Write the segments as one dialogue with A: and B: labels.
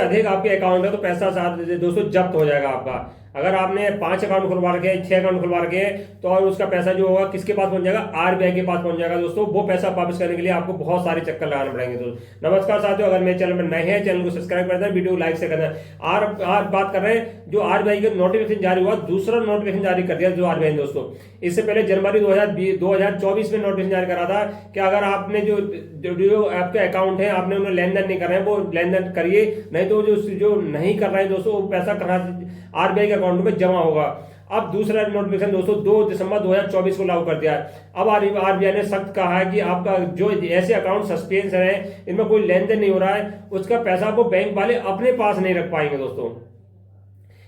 A: अधिक आपके अकाउंट है तो पैसा साथ दोस्तों जब्त हो जाएगा आपका। अगर आपने 5 अकाउंट खुलवा रखे हैं, 6 अकाउंट खुलवा रखे हैं, तो और उसका पैसा जो होगा किसके पास पहुंच जाएगा, आरबीआई के पास पहुंच जाएगा दोस्तों। वो पैसा वापस करने के लिए आपको बहुत सारे चक्कर लगाने पड़ेंगे दोस्तों। नमस्कार साथियों, अगर मेरे चैनल में नए हैं, चैनल को सब्सक्राइब कर दें, वीडियो को लाइक से कर दें। आज बात कर रहे हैं जो आरबीआई का नोटिफिकेशन जारी हुआ, दूसरा नोटिफिकेशन जारी कर दिया जो आरबीआई ने दोस्तों। इससे पहले जनवरी 2024 में नोटिफिकेशन जारी करा था कि अगर आपने जो आपके अकाउंट है आपने उन्हें लेन देन नहीं कर रहे हैं, वो लेन देन करिए, नहीं तो जो नहीं कर रहे हैं दोस्तों वो पैसा कहाँ आरबीआई के अकाउंट में जमा होगा। अब दूसरा नोटिफिकेशन दोस्तों 2 दिसंबर 2024 को लागू कर दिया है। अब आरबीआई ने सख्त कहा है कि आपका जो ऐसे अकाउंट सस्पेंस है, इनमें कोई लेन देन नहीं हो रहा है, उसका पैसा वो बैंक वाले अपने पास नहीं रख पाएंगे दोस्तों।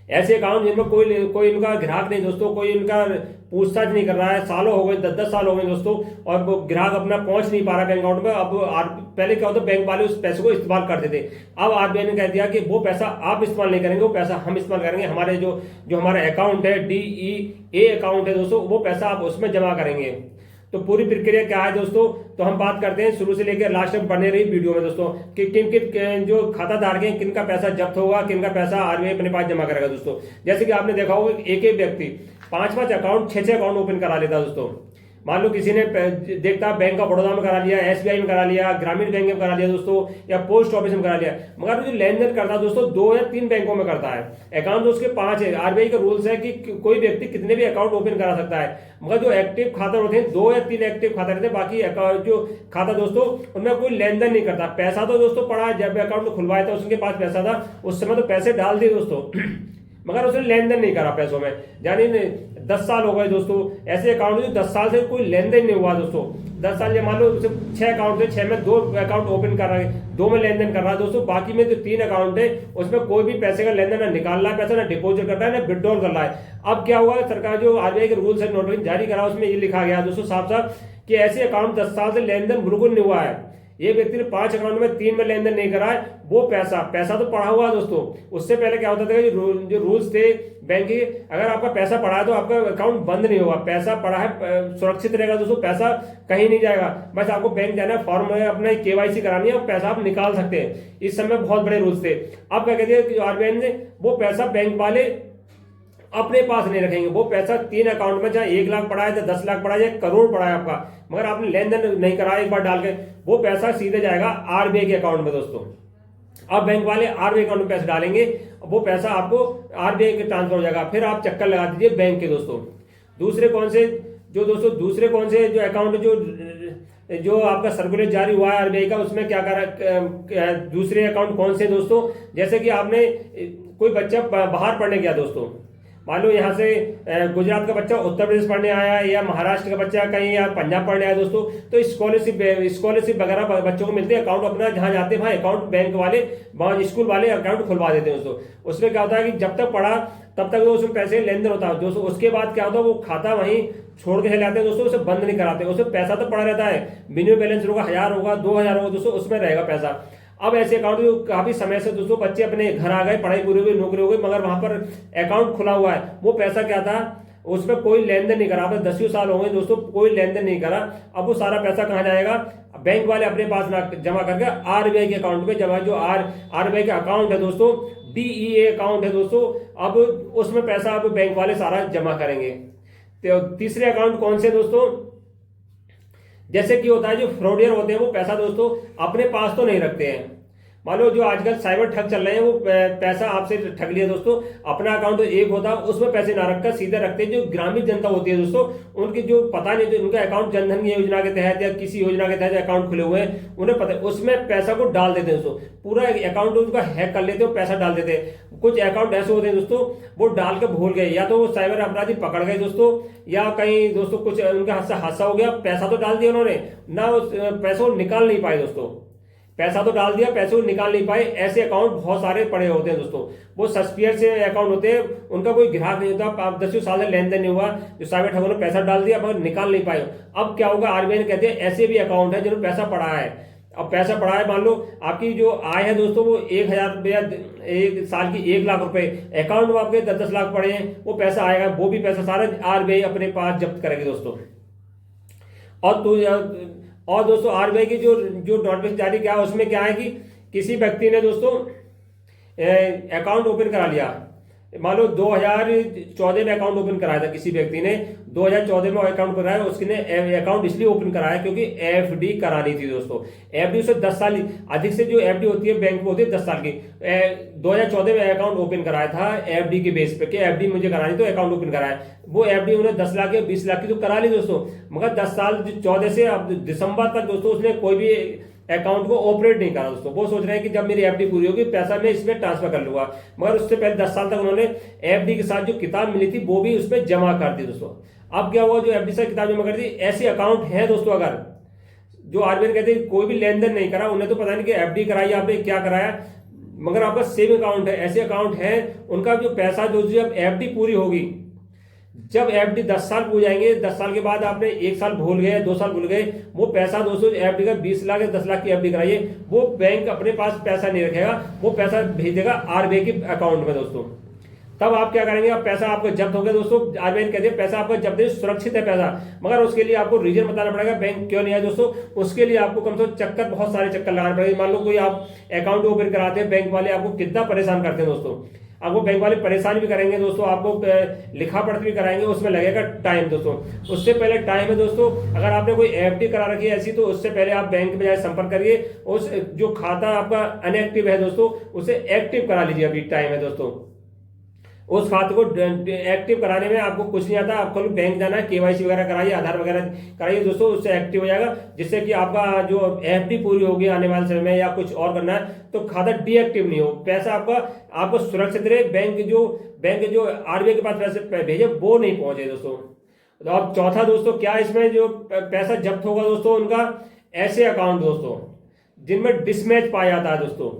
A: ऐसे अकाउंट जिनमें कोई इनका ग्राहक नहीं दोस्तों, कोई इनका पूछताछ नहीं कर रहा है, सालों हो गए, 10-10 साल हो गए दोस्तों, और वो ग्राहक अपना पहुंच नहीं पा रहा बैंक अकाउंट में। अब पहले क्या होता बैंक वाले उस पैसे को इस्तेमाल करते थे, अब आरबीआई ने कह दिया कि वो पैसा आप इस्तेमाल नहीं करेंगे, वो पैसा हम इस्तेमाल करेंगे। हमारे जो हमारा अकाउंट है DEA अकाउंट है दोस्तों, वो पैसा आप उसमें जमा करेंगे। तो पूरी प्रक्रिया क्या है दोस्तों, तो हम बात करते हैं शुरू से लेकर लास्ट तक बने रही वीडियो में दोस्तों कि किन जो खाताधारक हैं किन का पैसा जब्त होगा, किन का पैसा आरबीआई अपने पास जमा करेगा दोस्तों। जैसे कि आपने देखा होगा एक व्यक्ति 5-5 अकाउंट 6-6 अकाउंट ओपन करा लेता दोस्तों। मान लो किसी ने देखता बैंक ऑफ बड़ौदा में करा लिया, एसबीआई में करा लिया, ग्रामीण बैंक में करा लिया दोस्तों, या पोस्ट ऑफिस में करा लिया, मगर जो लेन देन करता है दोस्तों 2 या 3 बैंकों में करता है। अकाउंट तो उसके 5 है। आरबीआई का रूल्स है कि कोई व्यक्ति कितने भी अकाउंट ओपन करा सकता है, मगर जो एक्टिव खाता होते हैं 2 या 3 एक्टिव खाता रहते हैं, बाकी जो खाता दोस्तों उनमें कोई लेन देन नहीं करता। पैसा तो दोस्तों पड़ा, जब अकाउंट खुलवाया था उसके पास पैसा था, उस समय तो पैसे डाल दिए दोस्तों मगर उसने लेन देन नहीं करा पैसों में। यानी 10 साल हो गए दोस्तों, ऐसे अकाउंट जो 10 साल से कोई लेन देन नहीं हुआ दोस्तों। 10 साल या मान लो 6 अकाउंट थे, 6 में 2 अकाउंट ओपन कर रहा है, 2 में लेन देन कर रहा है दोस्तों, बाकी में जो 3 अकाउंट है उसमें कोई भी पैसे का लेन देन ना निकाल रहा है पैसा, ना डिपोजिट कर रहा है, ना विड्रॉल कर रहा है। अब क्या हुआ, सरकार जो आरबीआई के रूल्स एंड नोटिफिकेशन जारी करा उसमें ये लिखा गया दोस्तों साफ साफ कि ऐसे अकाउंट 10 साल से लेन देन बिल्कुल नहीं हुआ है, ये व्यक्ति ने 5 अकाउंट में 3 में लेन देन नहीं करा है, वो पैसा तो पड़ा हुआ दोस्तों। उससे पहले क्या होता था जो रूल्स थे बैंक के, अगर आपका पैसा पड़ा है तो आपका अकाउंट बंद नहीं होगा, पैसा पड़ा है सुरक्षित रहेगा दोस्तों, पैसा कहीं नहीं जाएगा, बस आपको बैंक जाना है, फॉर्म में अपना KYC करानी है और पैसा आप निकाल सकते हैं। इस समय बहुत बड़े रूल्स थे। अब क्या कहते हैं आरबीआई ने, वो पैसा बैंक वाले अपने पास नहीं रखेंगे, वो पैसा 3 अकाउंट में चाहे 1 लाख पड़ा है, चाहे 10 लाख पड़ा है, चाहे करोड़ पड़ा है आपका, मगर आपने लेन देन नहीं करा एक बार डाल के, वो पैसा सीधे जाएगा आरबीआई के अकाउंट में दोस्तों। अब बैंक वाले आरबीआई अकाउंट में पैसे डालेंगे, वो पैसा आपको आरबीआई के ट्रांसफर हो जाएगा, फिर आप चक्कर लगा दीजिए बैंक के दोस्तों। दूसरे कौन से जो अकाउंट जो आपका सर्कुलर जारी हुआ है आरबीआई का, उसमें क्या करा, दूसरे अकाउंट कौन से दोस्तों, जैसे कि आपने कोई बच्चा बाहर पढ़ने गया दोस्तों, मान लो यहाँ से गुजरात का बच्चा उत्तर प्रदेश पढ़ने आया, या महाराष्ट्र का बच्चा कहीं या पंजाब पढ़ने आया दोस्तों, तो स्कॉलरशिप वगैरह बच्चों को मिलते हैं। अकाउंट अपना जहाँ जाते हैं वहाँ अकाउंट बैंक वाले स्कूल वाले अकाउंट खुलवा देते हैं दोस्तों। उसमें क्या होता है कि जब तक पढ़ा तब तक उसमें पैसे लेन देन होता है दोस्तों, उसके बाद क्या होता है वो खाता वहीं छोड़ के चले जाते हैं दोस्तों, उसे बंद नहीं कराते, उसमें पैसा तो पड़ा रहता है, मिनिमम बैलेंस होगा 1000 होगा 2000 होगा दोस्तों, उसमें रहेगा पैसा। अब ऐसे अकाउंट जो काफी समय से दोस्तों बच्चे अपने घर आ गए, पढ़ाई पूरी हो गई, नौकरी हो गई, मगर वहां पर अकाउंट खुला हुआ है, वो पैसा क्या था उसमें कोई लेन देन नहीं करा, 10 साल हो गए दोस्तों कोई लेन देन नहीं करा। अब वो सारा पैसा कहाँ जाएगा, बैंक वाले अपने पास जमा करके आरबीआई के अकाउंट में जमा, जो आरबीआई का अकाउंट है दोस्तों, DEA अकाउंट है दोस्तों, अब उसमें पैसा अब बैंक वाले सारा जमा करेंगे। तो तीसरे अकाउंट कौन से दोस्तों, जैसे कि होता है जो फ्रॉडियर होते हैं वो पैसा दोस्तों अपने पास तो नहीं रखते हैं। मान लो जो आजकल साइबर ठग चल रहे हैं, वो पैसा आपसे ठग लिया दोस्तों, अपना अकाउंट तो एक होता है उसमें पैसे ना रखकर सीधे रखते हैं। जो ग्रामीण जनता होती है दोस्तों, उनकी जो पता नहीं, जो उनका अकाउंट जनधन योजना के तहत या किसी योजना के तहत अकाउंट खुले हुए हैं, उन्हें पता है, उसमें पैसा को डाल देते हैं दोस्तों, पूरा अकाउंट उनका हैक कर लेते हैं, पैसा डाल देते हैं। कुछ अकाउंट ऐसे होते हैं दोस्तों वो डाल के भूल गए, या तो वो साइबर अपराधी पकड़ गए दोस्तों, या कहीं दोस्तों कुछ उनका हादसा हो गया, पैसा तो डाल दिया उन्होंने ना, उस पैसा निकाल नहीं पाए दोस्तों, पैसा तो डाल दिया, पैसे निकाल नहीं पाए। ऐसे अकाउंट बहुत सारे पड़े होते हैं दोस्तों, वो सस्पिशियस से अकाउंट होते हैं, उनका कोई ग्राहक नहीं होता, 10 साल से लेन देन नहीं हुआ, जो साइबर ठगों ने पैसा डाल दिया मगर निकाल नहीं पाए। अब क्या होगा, आरबीआई ने कहते हैं ऐसे भी अकाउंट है जिनमें पैसा पड़ा है। अब पैसा पड़ा है, मान लो आपकी जो आय है दोस्तों वो 1000 रुपया, एक साल की 1 लाख रुपए, अकाउंट में आपके 10-10 लाख पड़े हैं, वो पैसा आएगा, वो भी पैसा सारा आरबीआई अपने पास जब्त करेगी दोस्तों। और दोस्तों आरबीआई की जो नोटिफिकेशन जारी किया उसमें क्या है कि किसी व्यक्ति ने दोस्तों अकाउंट ओपन करा लिया, मान लो 2014 में अकाउंट ओपन कराया था किसी व्यक्ति ने, 2014 में अकाउंट कराया, उसने अकाउंट इसलिए ओपन कराया क्योंकि एफडी करानी थी दोस्तों। एफडी उसे 10 साल, अधिक से जो एफडी होती है बैंक में होती है 10 साल की। 2014 में अकाउंट ओपन कराया था एफडी के बेस पे कि एफडी मुझे करानी, तो अकाउंट ओपन कराया। वो एफडी उन्हें 10 लाख या 20 लाख की तो करा ली दोस्तों, मगर 10 साल 14 से अब दिसंबर तक दोस्तों उसने कोई भी अकाउंट को ऑपरेट नहीं करा दोस्तों। वो सोच रहे हैं कि जब मेरी एफडी पूरी होगी पैसा मैं इसमें ट्रांसफर कर लूंगा, मगर उससे पहले 10 साल तक उन्होंने एफडी के साथ जो किताब मिली थी वो भी उसमें जमा कर दी दोस्तों। अब क्या हुआ, जो एफडी से किताब जमा कर दी, ऐसे अकाउंट है दोस्तों, अगर जो आरबीआई कहते हैं कोई भी लेन देन नहीं करा, उन्हें तो पता नहीं कि एफडी कराई आपने क्या कराया, मगर आपका सेम अकाउंट है, ऐसे अकाउंट है उनका जो पैसा जो जब एफडी पूरी होगी, जब एफडी 10 साल पूरे जाएंगे, 10 साल के बाद आपने 1 साल भूल गए, 2 साल भूल गए, वो पैसा दोस्तों एफडी का 20 लाख या 10 लाख की एफडी कराइए, वो बैंक अपने पास पैसा नहीं रखेगा, वो पैसा भेज देगा आरबीआई के अकाउंट में दोस्तों। तब आप क्या करेंगे, आप पैसा आपका जब्त हो गया दोस्तों, आरबीआई कहते हैं पैसा आपका जब्त है, सुरक्षित है पैसा, मगर उसके लिए आपको रीजन बताना पड़ेगा बैंक क्यों नहीं है दोस्तों। उसके लिए आपको कम से कम चक्कर, बहुत सारे चक्कर लगाने पड़ेंगे। मान लो कोई आप अकाउंट ओपन कराते हैं, बैंक वाले आपको कितना परेशान करते हैं दोस्तों, आपको बैंक वाले परेशान भी करेंगे दोस्तों, आपको लिखा पढ़त भी कराएंगे, उसमें लगेगा टाइम दोस्तों। उससे पहले टाइम है दोस्तों, अगर आपने कोई एफडी करा रखी है ऐसी, तो उससे पहले आप बैंक में जाए संपर्क करिए, उस जो खाता आपका अनएक्टिव है दोस्तों उसे एक्टिव करा लीजिए, अभी टाइम है दोस्तों। उस खाते को एक्टिव कराने में आपको कुछ नहीं आता, आपको बैंक जाना है, केवाईसी वगैरह कराइए, आधार वगैरह कराइए दोस्तों, उससे एक्टिव हो जाएगा, जिससे कि आपका जो एफडी पूरी होगी आने वाले समय में, या कुछ और करना है तो खाता डीएक्टिव नहीं हो, पैसा आपको सुरक्षित रहे, बैंक जो आरबीआई के पास पैसे भेजे वो नहीं पहुंचे दोस्तों। तो अब चौथा दोस्तों क्या इसमें जो पैसा जब्त होगा दोस्तों, उनका ऐसे अकाउंट दोस्तों जिनमें डिसमैच पाया जाता है दोस्तों,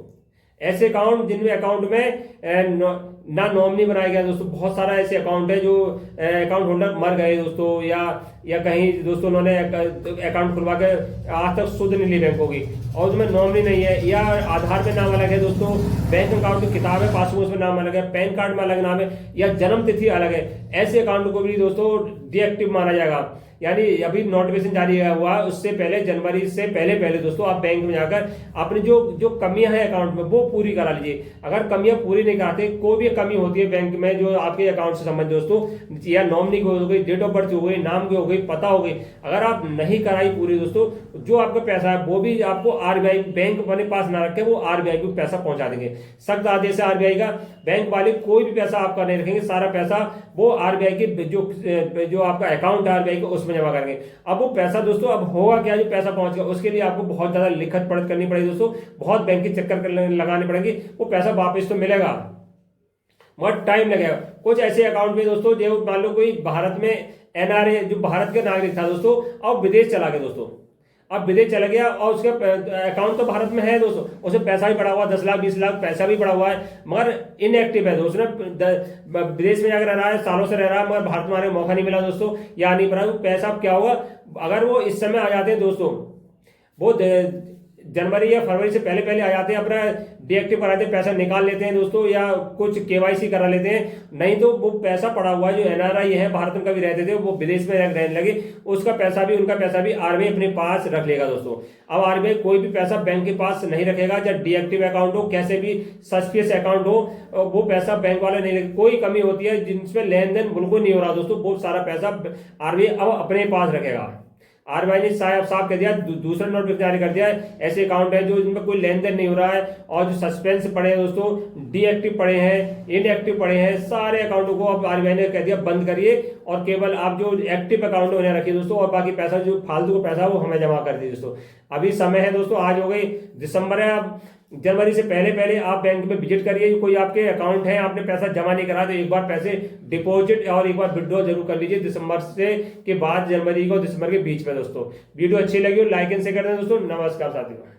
A: ऐसे अकाउंट जिनमें अकाउंट में ना नॉमिनी बनाया गया दोस्तों। बहुत सारा ऐसे अकाउंट है जो अकाउंट होल्डर मर गए दोस्तों, या कहीं दोस्तों उन्होंने अकाउंट खुलवा के आज तक सुध नहीं ली बैंकों की, और उसमें नॉमिनी नहीं है, या आधार में नाम अलग है दोस्तों, बैंक अकाउंट की किताब है, पासबुक में नाम अलग है, पैन कार्ड में अलग नाम है, या जन्म तिथि अलग है, ऐसे अकाउंट को भी दोस्तों डीएक्टिव माना जाएगा। यानी अभी नोटिफिकेशन जारी हुआ है, उससे पहले जनवरी से पहले दोस्तों आप बैंक में जाकर अपनी जो कमियां हैं अकाउंट में वो पूरी करा लीजिए। अगर कमियां पूरी नहीं कराते, कोई भी कमी होती है बैंक में जो आपके अकाउंट से संबंधित दोस्तों, या नॉमिनी की हो गई, डेट ऑफ बर्थ हो गई, नाम की हो गई, पता हो गई, अगर आप नहीं कराई पूरी दोस्तों, जो आपका पैसा है वो भी आपको आरबीआई बैंक अपने पास ना रखे, वो आरबीआई को पैसा पहुंचा देंगे। सख्त आदेश है आरबीआई का, बैंक वाले कोई भी पैसा आपका नहीं रखेंगे, सारा पैसा वो आरबीआई के जो आपका अकाउंट है आरबीआई का उसमें जमा करेंगे। अब वो पैसा दोस्तों, अब होगा क्या, जो पैसा पहुंच गया उसके लिए आपको बहुत ज्यादा लिखत पढ़त करनी पड़ेगी दोस्तों, बहुत बैंक के चक्कर लगाने पड़ेंगे, वो पैसा वापस तो मिलेगा बहुत टाइम लगेगा। कुछ ऐसे अकाउंट में दोस्तों, जो मान लो कोई भारत में एनआरए, जो भारत के नागरिक था दोस्तों, अब विदेश चला गया दोस्तों, अब विदेश चला गया और उसका अकाउंट तो भारत में है दोस्तों, उसे पैसा भी पड़ा हुआ 10 लाख 20 लाख पैसा भी पड़ा हुआ है, मगर इनएक्टिव है दोस्तों, विदेश में जाकर रह रहा है, सालों से रह रहा है, मगर भारत में आने का मौका नहीं मिला दोस्तों, या नहीं पड़ा पैसा। क्या होगा अगर वो इस समय आ जाते हैं दोस्तों, वो जनवरी या फरवरी से पहले आ जाते हैं, अपना डीएक्टिव कराते हैं, पैसा निकाल लेते हैं दोस्तों, या कुछ केवाईसी करा लेते हैं, नहीं तो वो पैसा पड़ा हुआ है, जो एनआरआई है भारत में कभी रहते थे वो विदेश में रहने लगे, उसका पैसा भी, उनका पैसा भी आरबीआई अपने पास रख लेगा दोस्तों। अब आरबीआई कोई भी पैसा बैंक के पास नहीं रखेगा, चाहे डीएक्टिव अकाउंट हो, कैसे भी सस्पिशियस अकाउंट हो, वो पैसा बैंक वाले नहीं रखेगा। कोई कमी होती है जिनमें लेन देन बिल्कुल नहीं हो रहा दोस्तों, बहुत सारा पैसा आरबीआई अब अपने पास रखेगा। आरबीआई ने साफ कह दिया, दूसरा नोटिस जारी कर दिया है, ऐसे अकाउंट है जो इनमें कोई लेन देन नहीं हो रहा है, और जो सस्पेंस पड़े हैं दोस्तों, डीएक्टिव पड़े हैं, इनएक्टिव पड़े हैं, सारे अकाउंटों को अब आरबीआई ने कह दिया बंद करिए, और केवल आप जो एक्टिव अकाउंट उन्हें रखिए दोस्तों, और बाकी पैसा जो फालतू का पैसा वो हमें जमा कर दीजिए दोस्तों। अभी समय है दोस्तों, आज हो गई दिसंबर है, अब जनवरी से पहले आप बैंक में विजिट करिए, कोई आपके अकाउंट है आपने पैसा जमा नहीं करा तो एक बार पैसे डिपॉजिट और एक बार विड्रॉ जरूर कर लीजिए दिसंबर से के बाद, जनवरी को दिसंबर के बीच में दोस्तों। वीडियो अच्छी लगी हो लाइक एंड शेयर कर दें दोस्तों। नमस्कार साथियों।